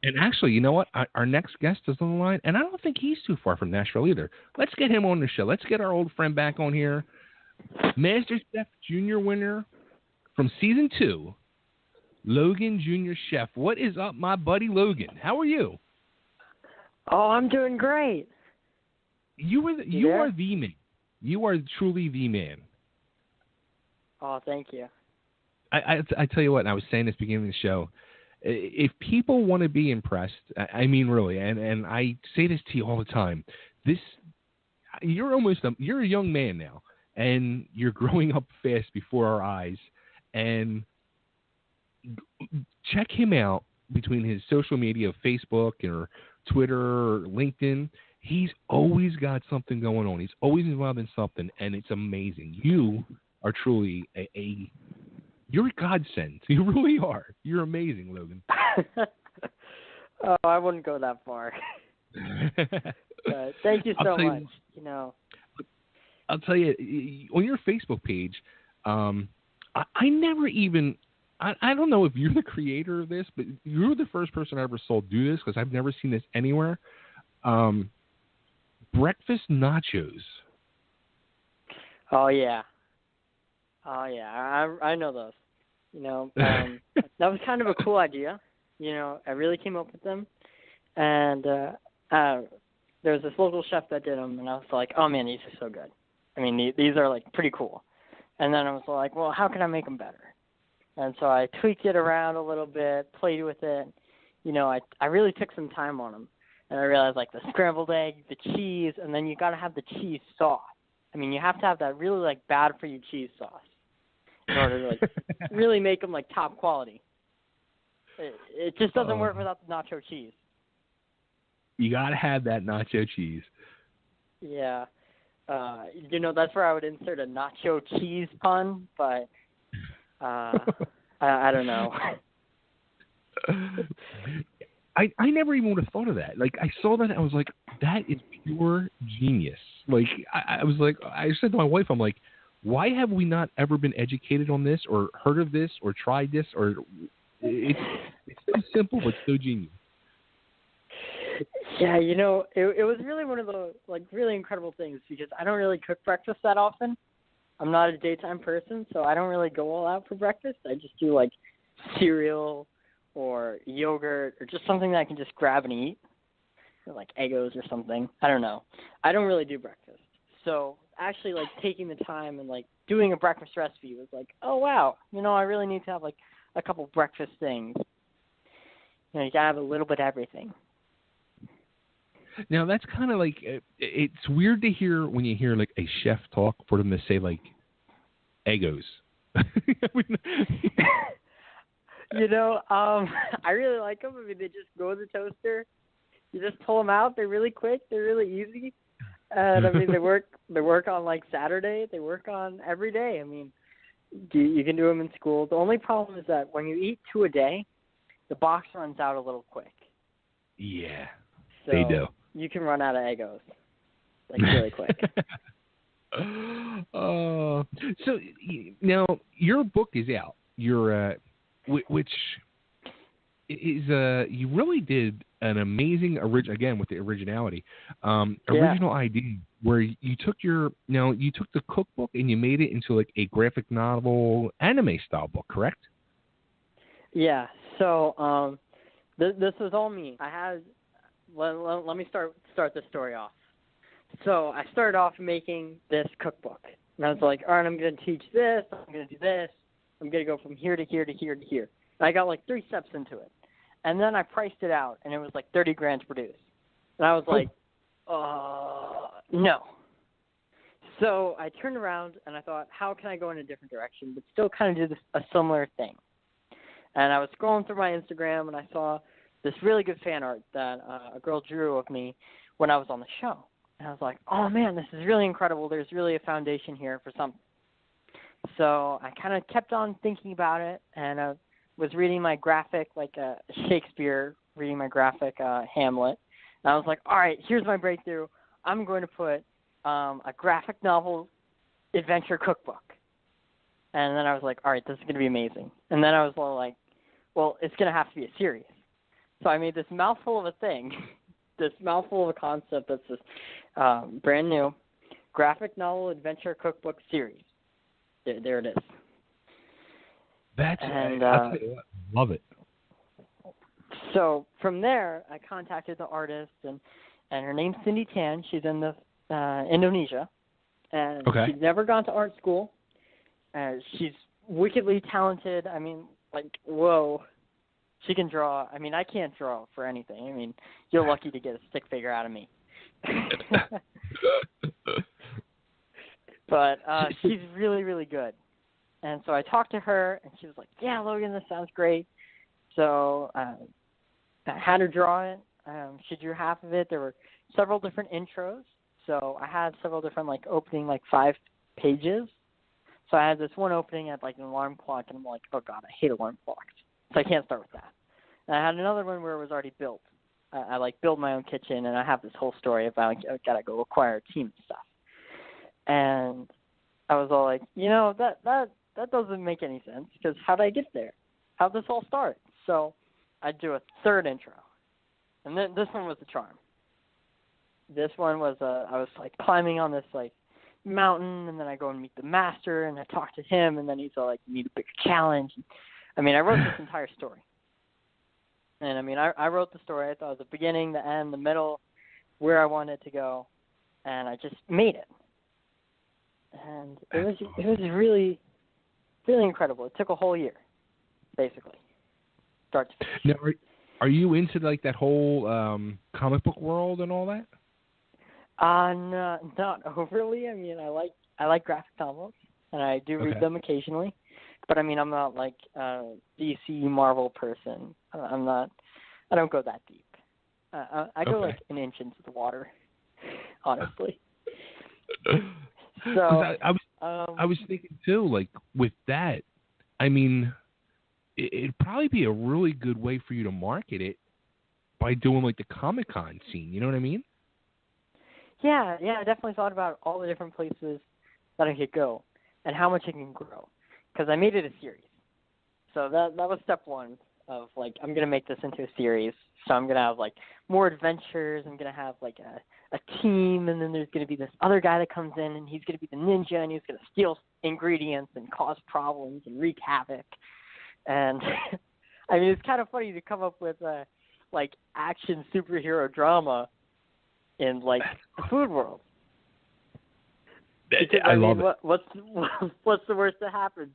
And actually, you know what? Our next guest is on the line, and I don't think he's too far from Nashville either. Let's get him on the show. Let's get our old friend back on here. Masterchef Jr. winner from season 2, Logan Jr. Chef. What is up, my buddy Logan? How are you? Oh, I'm doing great. You are the man. You are truly the man. Oh, thank you. I tell you what, and I was saying this beginning of the show, if people want to be impressed, I mean really, and I say this to you all the time, you're a young man now, and you're growing up fast before our eyes, and check him out between his social media, Facebook or Twitter or LinkedIn. He's always got something going on. He's always involved in something, and it's amazing. You are truly you're a godsend. You really are. You're amazing, Logan. Oh, I wouldn't go that far. But thank you so much. I'll tell you, on your Facebook page, I never even, I don't know if you're the creator of this, but you're the first person I ever saw do this, because I've never seen this anywhere. Breakfast nachos. Oh, yeah. I know those. That was kind of a cool idea. I really came up with them. And there was this local chef that did them, and I was like, oh, man, these are so good. I mean, these are, like, pretty cool. And then I was like, well, how can I make them better? And so I tweaked it around a little bit, played with it. I really took some time on them. And I realized, like, the scrambled egg, the cheese, and then you got to have the cheese sauce. I mean, you have to have that really, like, bad-for-you cheese sauce in order to, like, really make them, like, top quality. It just doesn't work without the nacho cheese. You got to have that nacho cheese. Yeah. That's where I would insert a Nacho Cheese Bun, but I don't know. I never even would have thought of that. Like, I saw that, and I was like, that is pure genius. Like, I was like, I said to my wife, I'm like, why have we not ever been educated on this or heard of this or tried this? Or it's so simple but so genius. Yeah, it was really one of the, like, really incredible things, because I don't really cook breakfast that often. I'm not a daytime person, so I don't really go all out for breakfast. I just do, like, cereal or yogurt or just something that I can just grab and eat, or like Eggos or something. I don't know. I don't really do breakfast. So actually, like, taking the time and, like, doing a breakfast recipe was like, oh, wow, I really need to have, like, a couple breakfast things. You got to have a little bit of everything. Now, that's kind of like, it's weird to hear when you hear, like, a chef talk for them to say, like, Eggos. I really like them. I mean, they just go in the toaster. You just pull them out. They're really quick. They're really easy. And, I mean, they work on, like, Saturday. They work on every day. I mean, you can do them in school. The only problem is that when you eat 2 a day, the box runs out a little quick. Yeah, so they do. You can run out of Eggos, like, really quick. So now your book is out. Which is you really did an amazing again with the originality, original idea where you took the cookbook and you made it into, like, a graphic novel anime style book, correct? Yeah. So this was all me. Let me start the story off. So I started off making this cookbook, and I was like, all right, I'm going to teach this, I'm going to do this, I'm going to go from here to here to here to here. And I got, like, 3 steps into it. And then I priced it out, and it was like $30,000 to produce. And I was like, no. So I turned around, and I thought, how can I go in a different direction, but still kind of do a similar thing? And I was scrolling through my Instagram, and I saw this really good fan art that a girl drew of me when I was on the show. And I was like, oh, man, this is really incredible. There's really a foundation here for something. So I kind of kept on thinking about it, and I was reading my graphic, like Shakespeare, reading my graphic Hamlet. And I was like, all right, here's my breakthrough. I'm going to put a graphic novel adventure cookbook. And then I was like, all right, this is going to be amazing. And then I was like, well, it's going to have to be a series. So I made this mouthful of a thing, this mouthful of a concept that's this brand new graphic novel adventure cookbook series. There it is. That's and I'll tell you what, love it. So from there, I contacted the artist, and her name's Cindy Tan. She's in Indonesia, and Okay. she's never gone to art school. She's wickedly talented. I mean, like, whoa. She can draw. I mean, I can't draw for anything. I mean, you're lucky to get a stick figure out of me. But she's really, really good. And so I talked to her, and she was like, yeah, Logan, this sounds great. So I had her draw it. She drew half of it. There were several different intros. So I had several different, like, opening, like, 5 pages. So I had this one opening at, like, an alarm clock, and I'm like, oh, God, I hate alarm clocks. So I can't start with that. And I had another one where it was already built. I like, build my own kitchen, and I have this whole story about I got to go acquire a team and stuff. And I was all like, you know, that doesn't make any sense, because how'd I get there? How'd this all start? So I do a third intro. And then this one was the charm. This one was, I was, like, climbing on this, like, mountain, and then I go and meet the master, and I talk to him, and then he's all like, you need a bigger challenge. I mean, I wrote this entire story. And, I mean, I wrote the story. I thought it was the beginning, the end, the middle, where I wanted it to go, and I just made it. And it was really, really incredible. It took a whole year, basically, start to finish. Now, are you into, like, that whole comic book world and all that? No, not overly. I mean, I like graphic novels, and I do read them occasionally. But I mean, I'm not like a DC Marvel person. I don't go that deep. I go like an inch into the water, honestly. So I was thinking too, like with that, I mean, it'd probably be a really good way for you to market it by doing like the Comic-Con scene. You know what I mean? Yeah, I definitely thought about all the different places that I could go and how much it can grow, because I made it a series. So that was step one of, like, I'm going to make this into a series. So I'm going to have, like, more adventures. I'm going to have, like, a team, and then there's going to be this other guy that comes in, and he's going to be the ninja, and he's going to steal ingredients and cause problems and wreak havoc. And, I mean, it's kind of funny to come up with, like, action superhero drama in, like, the food world. Because, I mean, love it. What's the worst that happens?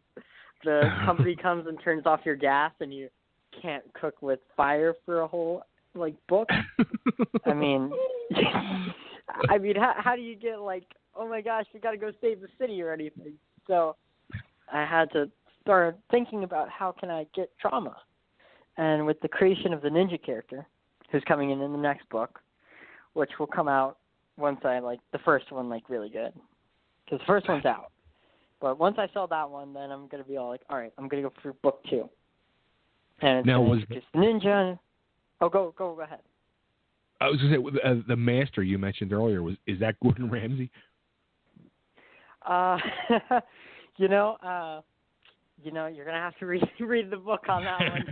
The company comes and turns off your gas, and you can't cook with fire for a whole, like, book. I mean, how do you get, like, oh my gosh, we got to go save the city or anything? So I had to start thinking about how can I get drama. And with the creation of the ninja character, who's coming in the next book, which will come out once I, like, the first one, like, really good. Because the first one's out. But once I sell that one, then I'm going to be all like, all right, I'm going to go for book 2. And it's now, was just ninja. Oh, go ahead. I was going to say, the master you mentioned earlier, is that Gordon Ramsay? You're going to have to read the book on that one.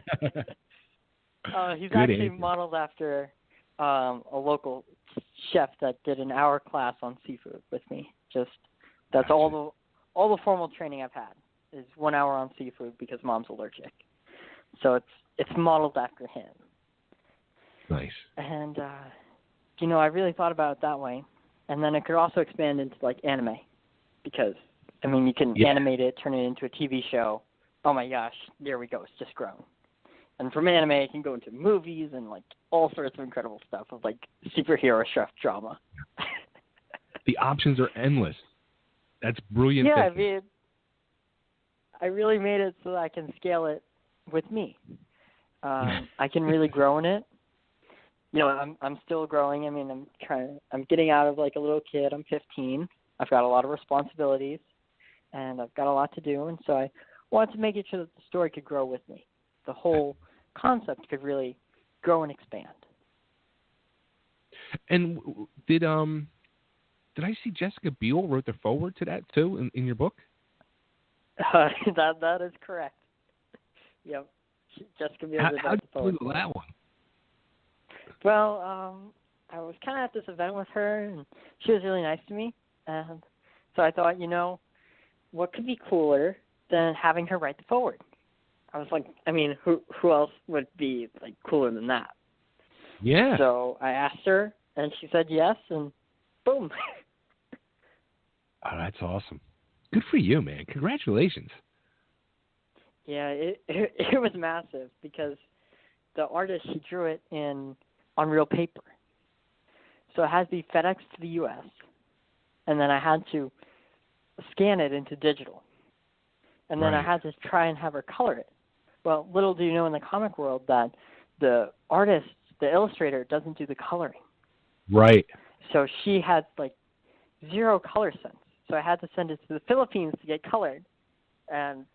He's Good actually answer. modeled after a local chef that did an hour class on seafood with me. That's all the formal training I've had is 1 hour on seafood because Mom's allergic. So it's modeled after him. Nice. And I really thought about it that way. And then it could also expand into, like, anime, because I mean, you can animate it, turn it into a TV show. Oh my gosh, there we go. It's just grown. And from anime, it can go into movies and, like, all sorts of incredible stuff of, like, superhero chef drama. The options are endless. That's brilliant. Yeah, thinking. I mean, I really made it so that I can scale it with me. I can really grow in it. I'm still growing. I mean, I'm getting out of, like, a little kid. I'm 15. I've got a lot of responsibilities, and I've got a lot to do. And so I wanted to make it so that the story could grow with me. The whole concept could really grow and expand. And did I see Jessica Biel wrote the foreword to that too in your book? That is correct. Yep. Jessica Biel did How did the you do foreword. that one? Well, I was kind of at this event with her, and she was really nice to me. And so I thought, what could be cooler than having her write the forward? I was like, I mean, who else would be like cooler than that? Yeah. So I asked her, and she said yes, and boom. Oh, that's awesome. Good for you, man. Congratulations. Yeah, it was massive because the artist, he drew it on real paper. So it has to be FedEx to the U.S., and then I had to scan it into digital. And then I had to try and have her color it. Well, little do you know in the comic world that the artist, the illustrator, doesn't do the coloring. Right. So she had, like, zero color sense. So I had to send it to the Philippines to get colored. And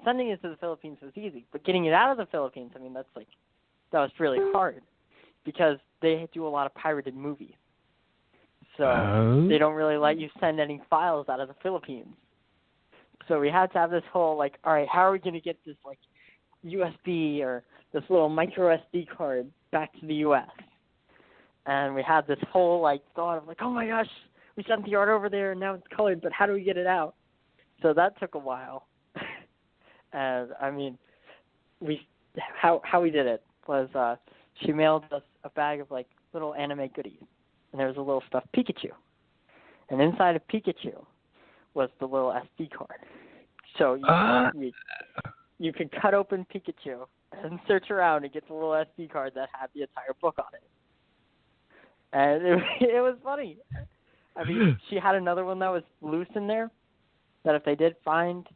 sending it to the Philippines was easy. But getting it out of the Philippines, I mean, that was really hard because they do a lot of pirated movies. So they don't really let you send any files out of the Philippines. So we had to have this whole, like, all right, how are we going to get this, like, USB or this little micro SD card back to the U.S.? And we had this whole, like, thought of, like, oh, my gosh, we sent the art over there and now it's colored, but how do we get it out? So that took a while. And, I mean, how we did it was she mailed us a bag of, like, little anime goodies. And there was a little stuffed Pikachu. And inside of Pikachu was the little SD card. So you could cut open Pikachu and search around and get the little SD card that had the entire book on it. And it was funny. I mean, she had another one that was loose in there, that if they did find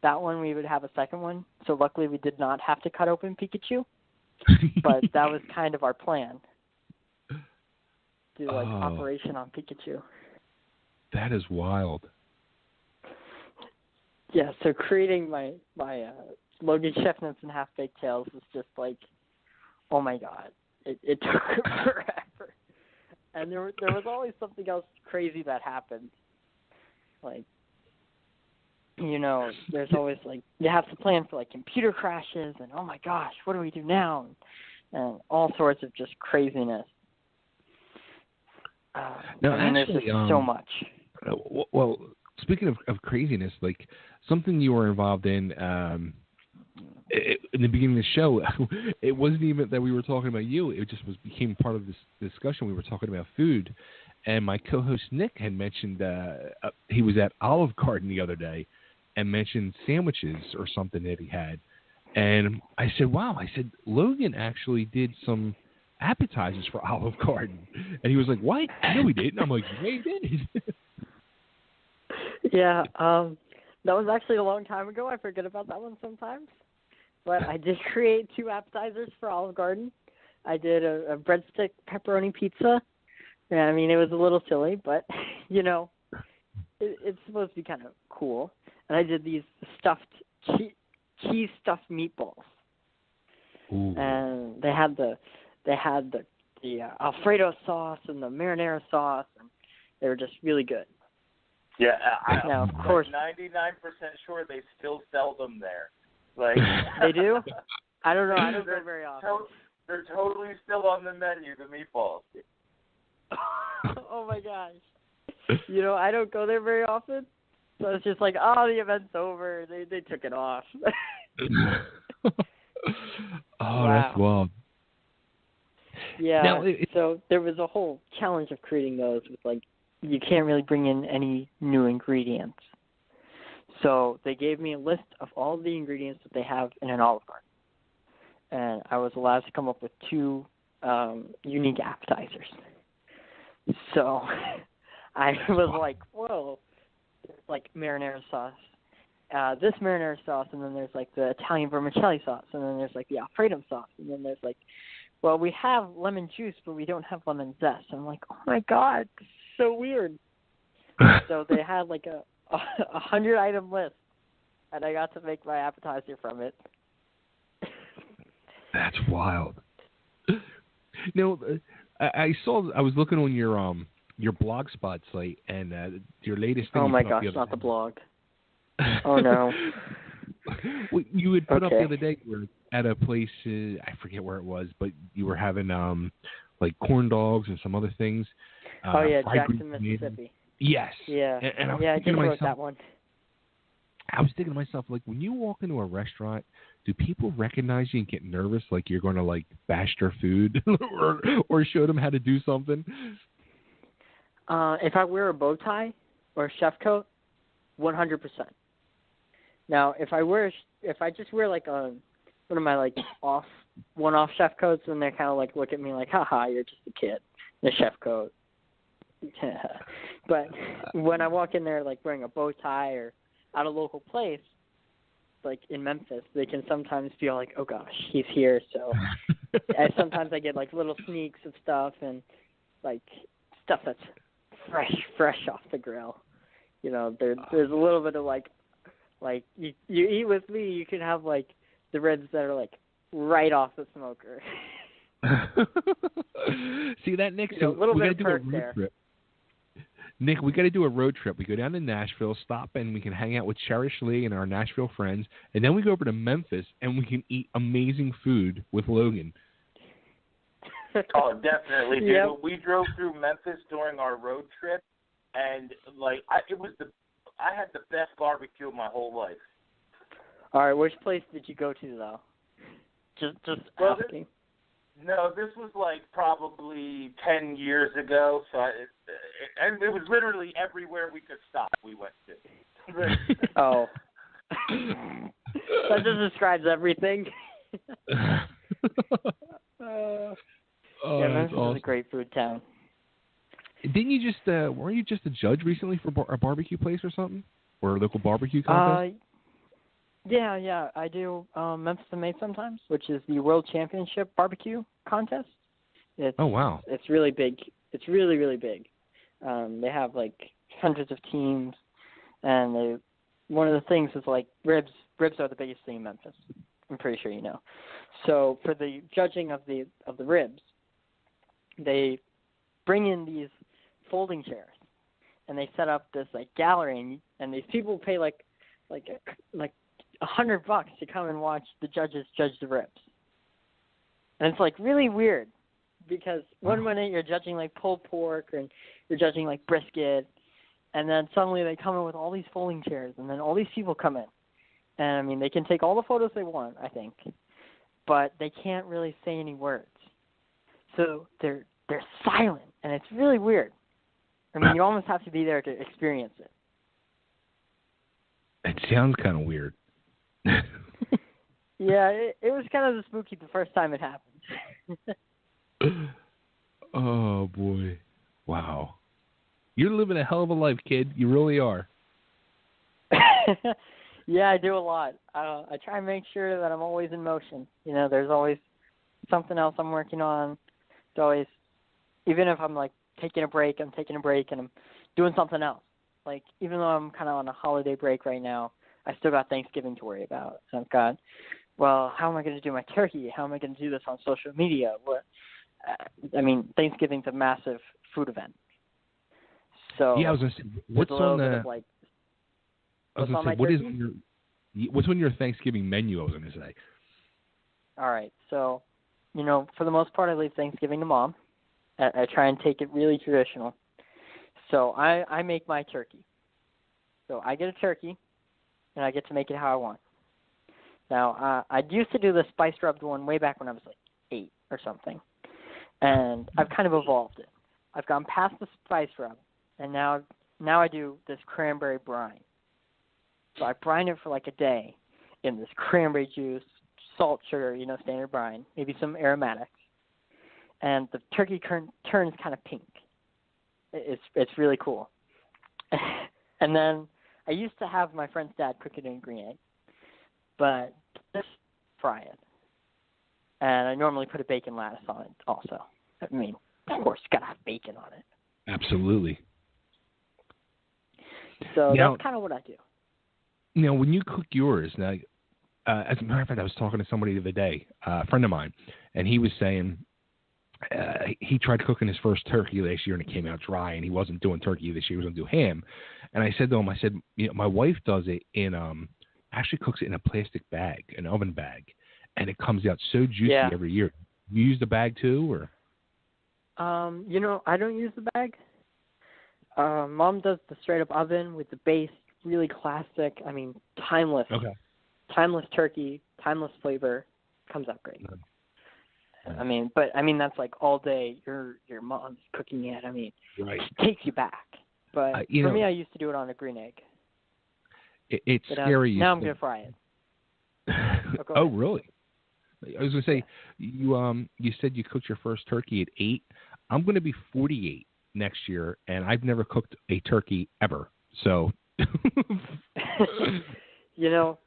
that one, we would have a second one. So luckily we did not have to cut open Pikachu. But that was kind of our plan. Do, like, Operation on Pikachu. That is wild. Yeah, so creating my Logan Chef Notes and Half Baked Tales was just like, oh my god, it took forever. And there was always something else crazy that happened. Like, there's always, like, you have to plan for, like, computer crashes and, oh my gosh, what do we do now? And all sorts of just craziness. No, and actually, there's just so much. Well, speaking of craziness, like something you were involved in the beginning of the show, it wasn't even that we were talking about you. It just became part of this discussion. We were talking about food, and my co-host Nick had mentioned he was at Olive Garden the other day and mentioned sandwiches or something that he had. And I said, wow, Logan actually did some appetizers for Olive Garden. And he was like, what? No, he didn't. I'm like, yeah, he did. Yeah, that was actually a long time ago. I forget about that one sometimes. But I did create 2 appetizers for Olive Garden. I did a breadstick pepperoni pizza. Yeah, I mean, it was a little silly, but, it's supposed to be kind of cool. And I did these stuffed cheese stuffed meatballs. Ooh. And they had the Alfredo sauce and the marinara sauce, and they were just really good. Yeah, now, of course, 99% sure they still sell them there. Like they do? I don't know. I don't go very often. They're totally still on the menu, the meatballs. Oh my gosh! I don't go there very often, so it's just like, oh, the event's over. They took it off. Wow. That's wild. Yeah. Now, so there was a whole challenge of creating those with, like, you can't really bring in any new ingredients. So they gave me a list of all the ingredients that they have in an Olive Garden. And I was allowed to come up with 2 unique appetizers. So I was like, whoa, like marinara sauce. This marinara sauce, and then there's, like, the Italian vermicelli sauce, and then there's, like, the Alfredo sauce, and then there's, like, well, we have lemon juice, but we don't have lemon zest. I'm like, oh my god, so weird. So they had, like, a 100-item list, and I got to make my appetizer from it. That's wild. No, I was looking on your Blogspot site, and your latest thing. Oh my gosh, not the blog. Oh no. Well, you had put up Okay. the other day, you were at a place, I forget where it was, but you were having like corn dogs and some other things. Oh yeah, fried green Jackson, tomatoes. Mississippi. Yes. Yeah. And I was Yeah, I thinking just to wrote myself, that one. I was thinking to myself, like, when you walk into a restaurant, do people recognize you and get nervous, like you're going to like bash their food or show them how to do something? If I wear a bow tie or a chef coat, 100%. Now, if I just wear like one of my like one-off chef coats, and they kind of like look at me like, haha, you're just a kid in a chef coat. But when I walk in there like wearing a bow tie or at a local place, like in Memphis, they can sometimes feel like, oh gosh, he's here. So sometimes I get like little sneaks of stuff and like stuff that's fresh off the grill. You know, there's a little bit of like you eat with me, you can have like the ribs that are like right off the smoker. See that, Nick? You know, So a little we bit got to of do a perk road there. trip. Nick, we got to do a road trip. We go down to Nashville, stop, and we can hang out with Cherish Lee and our Nashville friends, and then we go over to Memphis and we can eat amazing food with Logan. Oh, definitely, dude. Yep. We drove through Memphis during our road trip, and like I had the best barbecue of my whole life. All right, which place did you go to though? Just Well, asking. No, this was like probably 10 years ago, so and it was literally everywhere we could stop we went to. Oh. That just describes everything. Yeah, Memphis is a great food town. Didn't you just weren't you just a judge recently for a barbecue place or something, or a local barbecue contest? Yeah, I do Memphis and Made sometimes, which is the World Championship barbecue contest. Oh wow! It's really big. It's really, really big. They have like hundreds of teams, and one of the things is like ribs. Ribs are the biggest thing in Memphis. I'm pretty sure you know. So for the judging of the ribs, they bring in these folding chairs, and they set up this like gallery, and these people pay like $100 to come and watch the judges judge the ribs. And it's like really weird because one minute you're judging like pulled pork and you're judging like brisket, and then suddenly they come in with all these folding chairs, and then all these people come in. And I mean, they can take all the photos they want, I think, but they can't really say any words. So they're silent, and it's really weird. I mean, you almost have to be there to experience it. It sounds kind of weird. Yeah, it was kind of spooky the first time it happened. Oh boy! Wow, you're living a hell of a life, kid. You really are. Yeah, I do a lot. I try and make sure that I'm always in motion. You know, there's always something else I'm working on. It's always, even if I'm like taking a break, I'm taking a break and I'm doing something else. Like, even though I'm kind of on a holiday break right now, I still got Thanksgiving to worry about. And I've got, well, how am I going to do my turkey? How am I going to do this on social media? I mean, Thanksgiving's a massive food event. So yeah, I was going to say, what's on the? Like, I was going to say, what's on your Thanksgiving menu? I was going to say. All right, so, you know, for the most part, I leave Thanksgiving to Mom. I try and take it really traditional. So I make my turkey. So I get a turkey, and I get to make it how I want. Now, I used to do the spice rubbed one way back when I was like 8 or something, and I've kind of evolved it. I've gone past the spice rub, and now I do this cranberry brine. So I brine it for like a day in this cranberry juice, salt, sugar, you know, standard brine, maybe some aromatics, and the turkey turns kind of pink. It's really cool. And then I used to have my friend's dad cook it in green egg, but just fry it. And I normally put a bacon lattice on it also. I mean, of course, got to have bacon on it. Absolutely. So now, that's kind of what I do. Now, when you cook yours, now, as a matter of fact, I was talking to somebody the other day, a friend of mine, and he was saying he tried cooking his first turkey this year, and it came out dry, and he wasn't doing turkey this year. He was going to do ham. And I said to him, you know, my wife does it in actually cooks it in a plastic bag, an oven bag, and it comes out so juicy Yeah. every year. You use the bag too, or? I don't use the bag. Mom does the straight up oven with the base, really classic. I mean, timeless. Okay. Timeless turkey, timeless flavor, comes out great. I mean, that's like all day. Your mom's cooking it. I mean, Right. it takes you back. But for me, I used to do it on a green egg. It's scary. Now I'm gonna fry it. Oh, really? I was gonna say you said you cooked your first turkey at 8. I'm gonna be 48 next year, and I've never cooked a turkey ever. So. You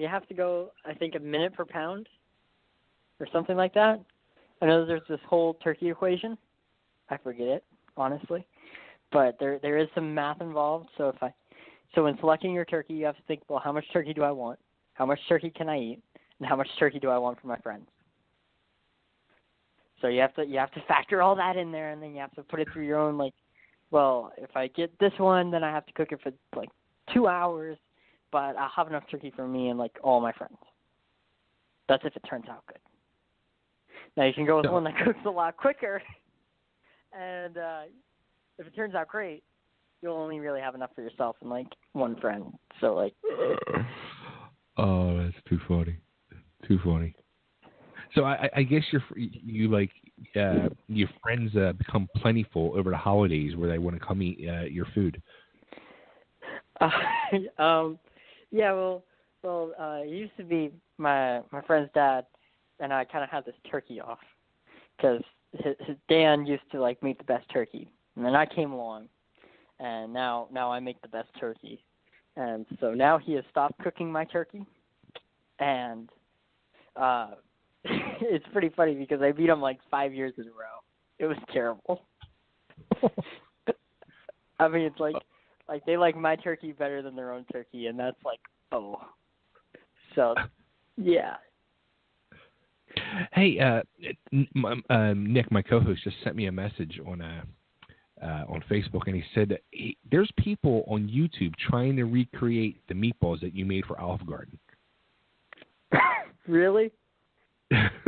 have to go, I think, a minute per pound or something like that. I know there's this whole turkey equation. I forget it, honestly. But there is some math involved. So when selecting your turkey, you have to think, well, how much turkey do I want? How much turkey can I eat? And how much turkey do I want for my friends? So you have to factor all that in there, and then you have to put it through your own, like, well, if I get this one, then I have to cook it for, like, 2 hours, but I'll have enough turkey for me and, like, all my friends. That's if it turns out good. Now, you can go with one that cooks a lot quicker, and if it turns out great, you'll only really have enough for yourself and, like, one friend. So, like... Oh, that's too funny. Too funny. So I guess your friends become plentiful over the holidays where they want to come eat your food. Yeah, well, it used to be my friend's dad, and I kind of had this turkey off because his Dan used to like make the best turkey, and then I came along, and now I make the best turkey, and so now he has stopped cooking my turkey, and it's pretty funny because I beat him like 5 years in a row. It was terrible. I mean, it's like they like my turkey better than their own turkey, and that's like, oh. So, yeah. Hey, Nick, my co-host, just sent me a message on Facebook, and he said that there's people on YouTube trying to recreate the meatballs that you made for Olive Garden. Really?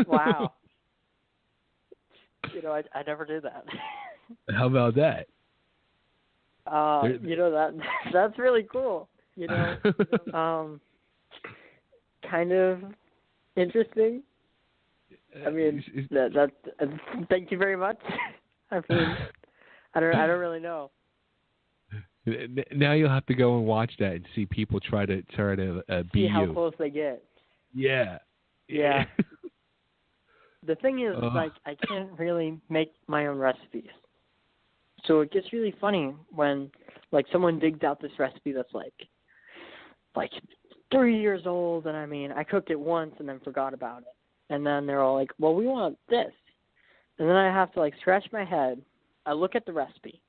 Wow. I never did that. How about that? That's really cool. Kind of interesting. I mean, that. Thank you very much. I mean, I don't really know. Now you'll have to go and watch that and see people try to be see how you. close they get. Yeah. The thing is, like, I can't really make my own recipes. So it gets really funny when, like, someone digs out this recipe that's, like 3 years old, and I mean, I cooked it once and then forgot about it. And then they're all like, well, we want this. And then I have to, like, scratch my head. I look at the recipe.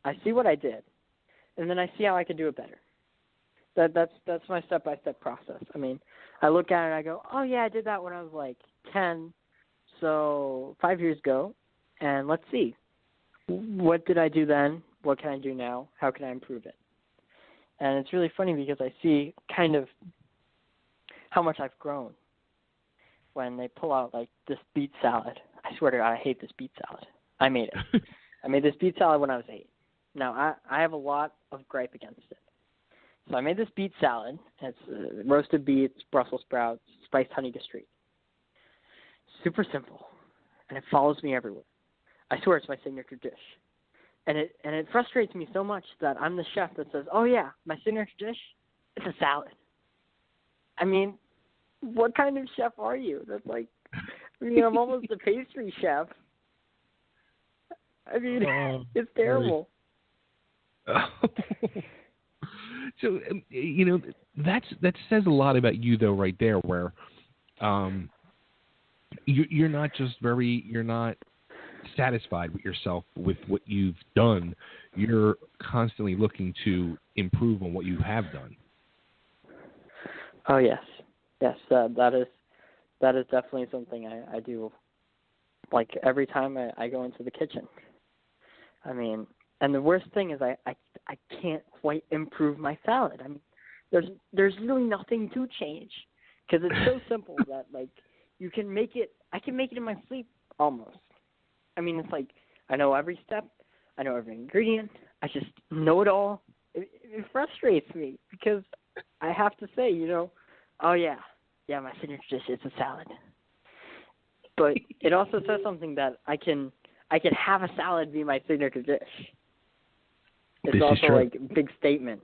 I see what I did. And then I see how I can do it better. That's my step-by-step process. I mean, I look at it and I go, oh, yeah, I did that when I was, like, 10, so 5 years ago. And let's see. What did I do then? What can I do now? How can I improve it? And it's really funny because I see kind of how much I've grown when they pull out, like, this beet salad. I swear to God, I hate this beet salad. I made it. I made this beet salad when I was 8. Now, I have a lot of gripe against it. So I made this beet salad. It's roasted beets, Brussels sprouts, spiced honey Gastrie. Super simple. And it follows me everywhere. I swear it's my signature dish. And it frustrates me so much that I'm the chef that says, oh, yeah, my signature dish, it's a salad. I mean, what kind of chef are you? That's like, I'm almost a pastry chef. I mean, it's terrible. So, that says a lot about you, though, right there, where you're not satisfied with yourself with what you've done. You're constantly looking to improve on what you have done. Oh, yes. Yes, that is definitely something I do, like, every time I go into the kitchen. I mean, and the worst thing is I can't quite improve my salad. I mean, there's really nothing to change because it's so simple that like you can make it. I can make it in my sleep almost. I mean, it's like I know every step, I know every ingredient, I just know it all. It frustrates me because I have to say, oh yeah, my signature dish is a salad. But it also says something that I can have a salad be my signature dish. It's also like a big statement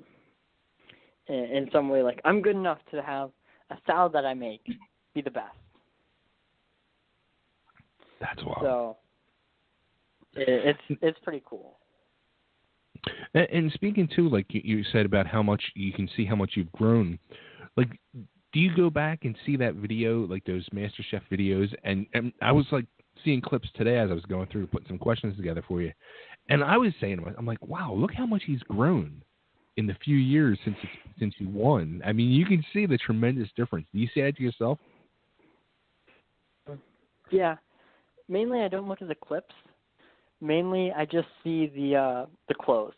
in some way. Like I'm good enough to have a salad that I make be the best. That's wild. So it's pretty cool. And speaking too, like you said about how much you can see how much you've grown, like do you go back and see that video, like those MasterChef videos? And I was like seeing clips today as I was going through, putting some questions together for you. And I was saying to myself, I'm like, wow, look how much he's grown in the few years since you won. I mean, you can see the tremendous difference. Do you say that to yourself? Yeah. Mainly I don't look at the clips. Mainly I just see the clothes.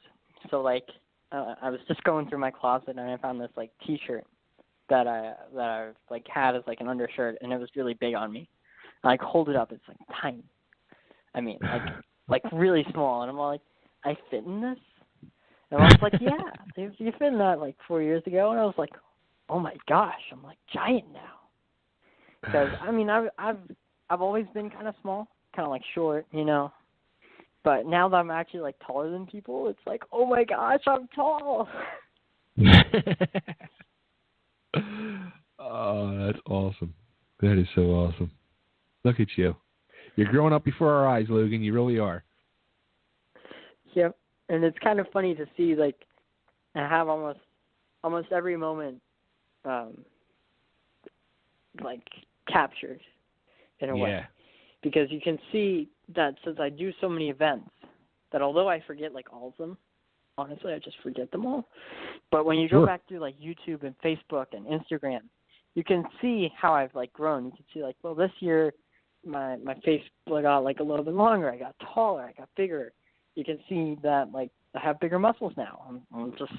So like I was just going through my closet and I found this like T-shirt that I like had as like an undershirt, and it was really big on me. I like hold it up, it's like tiny. I mean, like really small, and I'm all like, I fit in this? And I was like, yeah, you fit in that like 4 years ago, and I was like, oh my gosh, I'm like giant now. Because I mean, I've always been kind of small, kind of like short, But now that I'm actually like taller than people, it's like, oh my gosh, I'm tall. Oh, that's awesome. That is so awesome. Look at you. You're growing up before our eyes, Logan. You really are. Yep. And it's kind of funny to see, like, I have almost every moment, like, captured in a way. Because you can see that since I do so many events, that although I forget, like, all of them, honestly, I just forget them all. But when you go back through, like, YouTube and Facebook and Instagram, you can see how I've, like, grown. You can see, like, well, this year my face got, like, a little bit longer. I got taller. I got bigger. You can see that, like, I have bigger muscles now. I'm just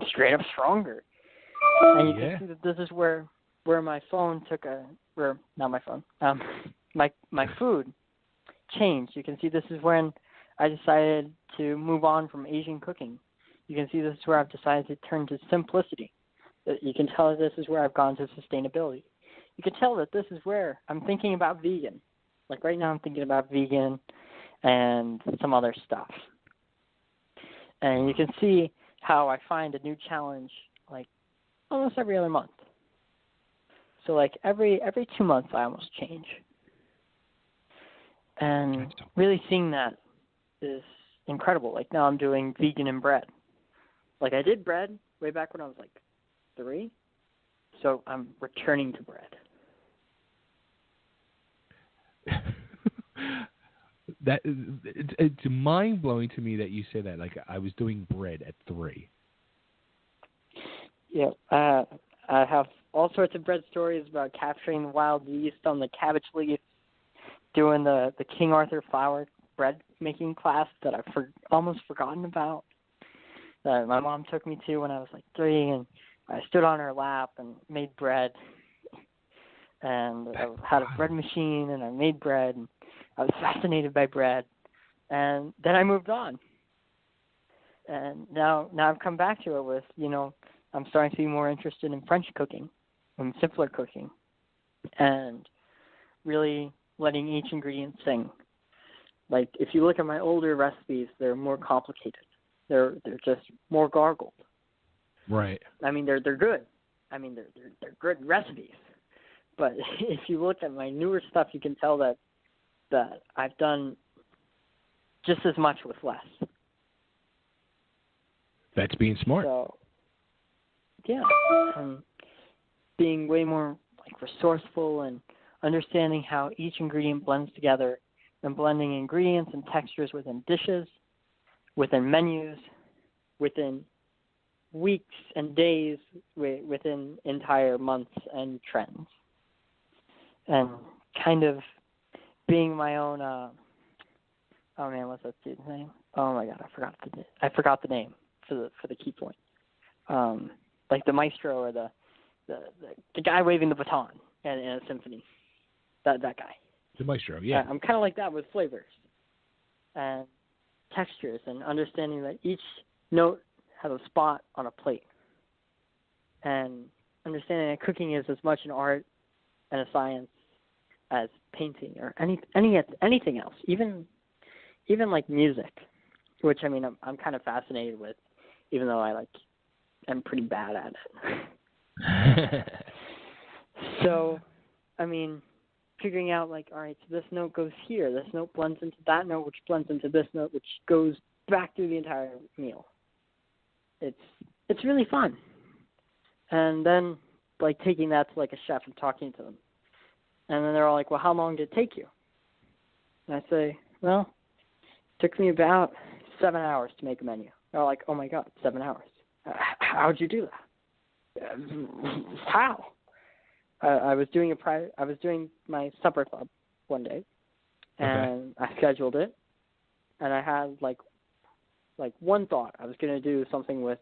straight up stronger. And you can see that this is where my phone took not my phone, my food changed. You can see this is when I decided to move on from Asian cooking. You can see this is where I've decided to turn to simplicity. You can tell that this is where I've gone to sustainability. You can tell that this is where I'm thinking about vegan. Like right now I'm thinking about vegan and some other stuff. And you can see how I find a new challenge like almost every other month. So like every 2 months I almost change. And really seeing that is incredible. Like now I'm doing vegan and bread. Like I did bread way back when I was like 3. So I'm returning to bread. It's mind blowing to me that you say that. Like I was doing bread at 3. Yeah, I have all sorts of bread stories about capturing the wild yeast on the cabbage leaf, doing the King Arthur flour bread making class that I've almost forgotten about. That my mom took me to when I was like 3, and I stood on her lap and made bread. And I had a bread machine, and I made bread. And I was fascinated by bread. And then I moved on. And now I've come back to it with, I'm starting to be more interested in French cooking and simpler cooking. And really letting each ingredient sing. Like, if you look at my older recipes, they're more complicated. They're just more gargled. Right. I mean, they're good. I mean, they're good recipes. But if you look at my newer stuff, you can tell that I've done just as much with less. That's being smart. So, yeah, being way more like resourceful and understanding how each ingredient blends together, and blending ingredients and textures within dishes, within menus, within weeks and days, within entire months and trends. And kind of being my own, oh man, what's that dude's name? Oh my god, I forgot the name for the key point. like the maestro or the guy waving the baton in a symphony. That guy. The maestro, yeah. I'm kind of like that with flavors and textures and understanding that each note has a spot on a plate. And understanding that cooking is as much an art and a science as painting or anything else, even like music, which I mean I'm kind of fascinated with, even though I'm pretty bad at it. So, I mean, figuring out like, all right, so this note goes here, this note blends into that note, which blends into this note, which goes back through the entire meal. It's really fun. And then like taking that to like a chef and talking to them. And then they're all like, well, how long did it take you? And I say, well, it took me about 7 hours to make a menu. They're all like, oh my God, 7 hours. How'd you do that? How? I was doing my supper club one day, and I scheduled it, and I had like one thought. I was going to do something with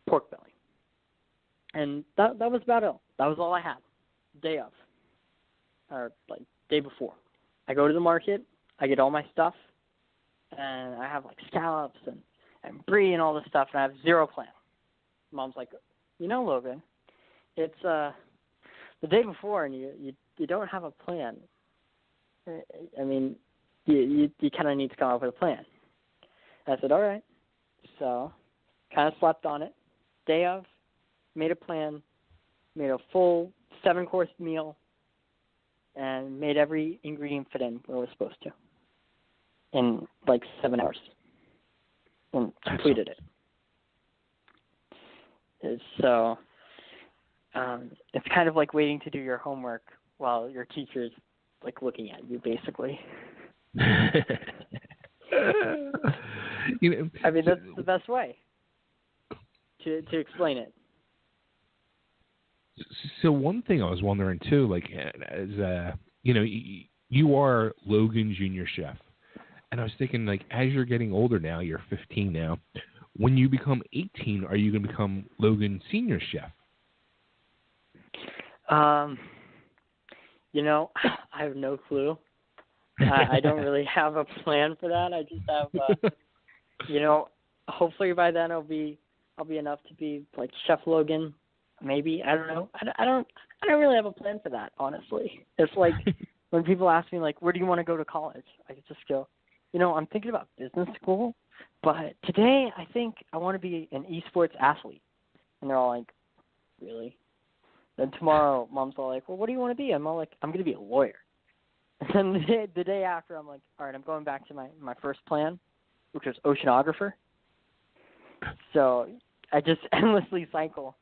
pork belly, and that was about it. That was all I had. Day of, or like day before. I go to the market. I get all my stuff, and I have like scallops and brie and all this stuff, and I have zero plan. Mom's like, Logan, it's the day before, and you don't have a plan. I mean, you kind of need to come up with a plan. And I said, all right. So, kind of slept on it. Day of, made a plan, made a full 7-course meal, and made every ingredient fit in where it was supposed to in like 7 hours, and completed it. So, it's kind of like waiting to do your homework while your teacher's like looking at you, basically. I mean, that's the best way to explain it. So one thing I was wondering too, like, as you are Logan Jr. chef, and I was thinking, like, as you're getting older now, you're 15 now. When you become 18, are you going to become Logan Senior chef? I have no clue. I don't really have a plan for that. I just have, hopefully by then I'll be enough to be like Chef Logan. Maybe, I don't know. I don't really have a plan for that, honestly. It's like when people ask me like, where do you want to go to college? I just go, I'm thinking about business school, but today I think I want to be an esports athlete. And they're all like, really? Then tomorrow, Mom's all like, well, what do you want to be? I'm all like, I'm going to be a lawyer. And then the day after, I'm like, all right, I'm going back to my first plan, which was oceanographer. So I just endlessly cycle.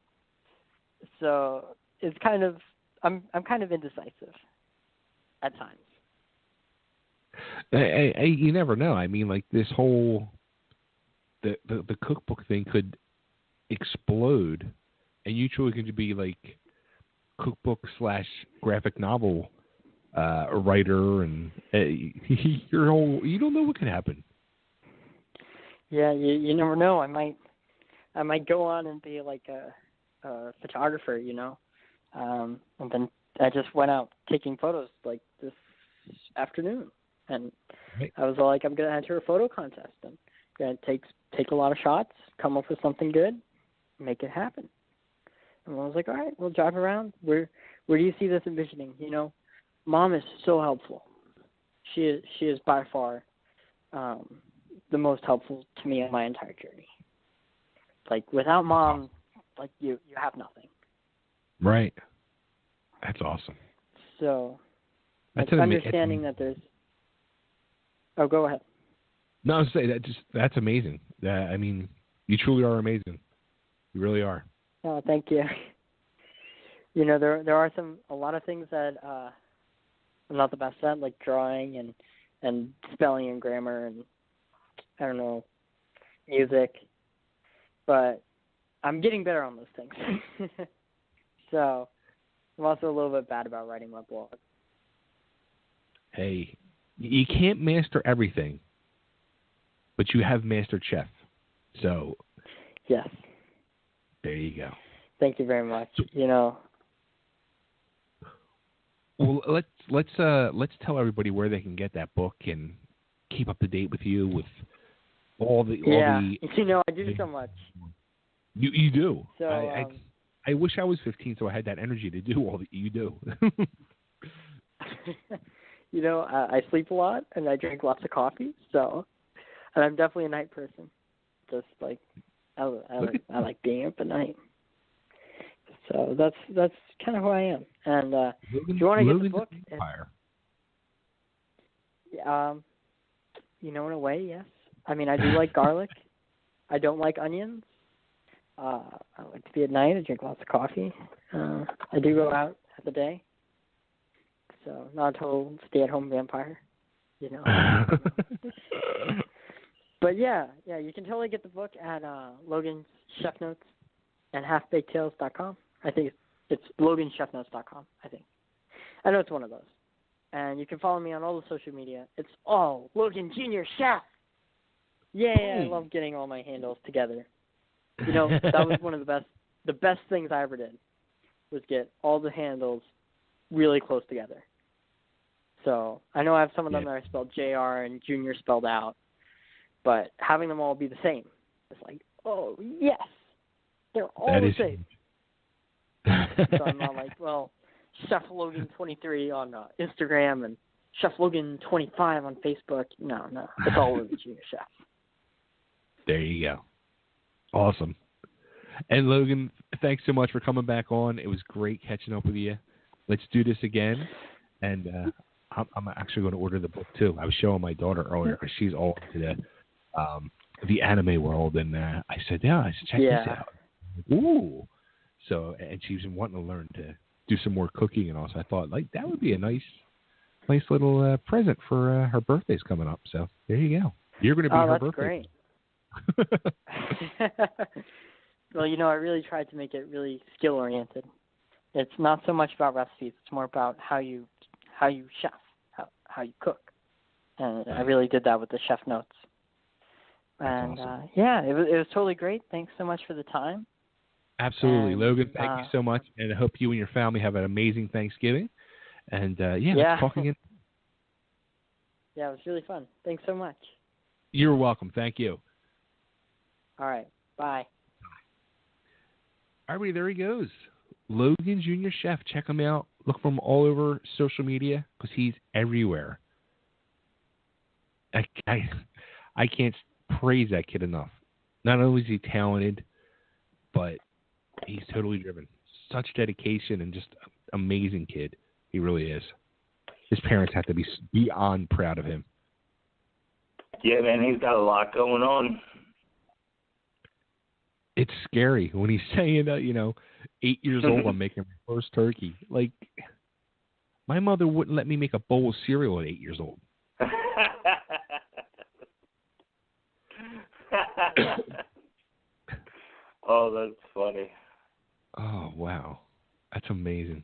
So it's kind of, I'm kind of indecisive at times. You never know. I mean, like this whole, the cookbook thing could explode, and you truly could be like cookbook / graphic novel writer, and you don't know what can happen. Yeah, you never know. I might go on and be like a photographer, and then I just went out taking photos like this afternoon, and right. I was all like, I'm gonna enter a photo contest and gonna take a lot of shots, come up with something good, make it happen. And I was like, all right, we'll drive around. Where do you see this envisioning? Mom is so helpful. She is by far the most helpful to me in my entire journey. Like without Mom, like you have nothing. Right. That's awesome. So, that's understanding that there's. Oh, go ahead. No, I was saying that's amazing. I mean, you truly are amazing. You really are. Oh, thank you. There are a lot of things that I'm not the best at, like drawing and spelling and grammar and I don't know, music, but I'm getting better on those things. So I'm also a little bit bad about writing my blog. Hey, you can't master everything, but you have mastered chef. So yes, there you go. Thank you very much. Well, let's tell everybody where they can get that book and keep up to date with you with all the. I do so much. You do. So I wish I was 15 so I had that energy to do all that you do. I sleep a lot and I drink lots of coffee, and I'm definitely a night person. Just like I like being up at night. So that's kind of who I am. And Logan, if you want to get the book, in a way, yes. I mean, I do like garlic. I don't like onions. I like to be at night. I drink lots of coffee. I do go out at the day. So not a total stay-at-home vampire, But yeah, you can totally get the book at Logan's Chef Notes and halfbakedtales.com. I think it's loganchefnotes.com, I think. I know it's one of those. And you can follow me on all the social media. It's all Logan Jr. Chef. Yeah, I love getting all my handles together. That was one of the best things I ever did was get all the handles really close together. So I know I have some of them that I spelled JR and Junior spelled out, but having them all be the same, it's like, oh, yes, they're all the same. So I'm not like, well, Chef Logan 23 on Instagram and Chef Logan 25 on Facebook. No, it's all Logan Junior Chef. There you go. Awesome. And Logan, thanks so much for coming back on. It was great catching up with you. Let's do this again. And I'm actually going to order the book too. I was showing my daughter earlier because she's all into the anime world, and I said, I should check this out. Ooh. So, and she's been wanting to learn to do some more cooking and all. So I thought, that would be a nice little present for her birthday's coming up. So there you go. You're going to be her birthday. That's great. Well, I really tried to make it really skill-oriented. It's not so much about recipes. It's more about how you chef, how you cook. And I really did that with the chef notes. And, awesome. it was totally great. Thanks so much for the time. Absolutely. And, Logan, thank you so much. And I hope you and your family have an amazing Thanksgiving. And, let's talk again. Yeah, it was really fun. Thanks so much. You're welcome. Thank you. All right. Bye. All right, there he goes. Logan Jr. Chef. Check him out. Look for him all over social media because he's everywhere. I can't praise that kid enough. Not only is he talented, but he's totally driven. Such dedication and just amazing kid. He really is. His parents have to be beyond proud of him. Yeah, man, he's got a lot going on. It's scary when he's saying, 8 years old, I'm making my first turkey. Like, my mother wouldn't let me make a bowl of cereal at 8 years old. Oh, that's funny. Oh, wow. That's amazing.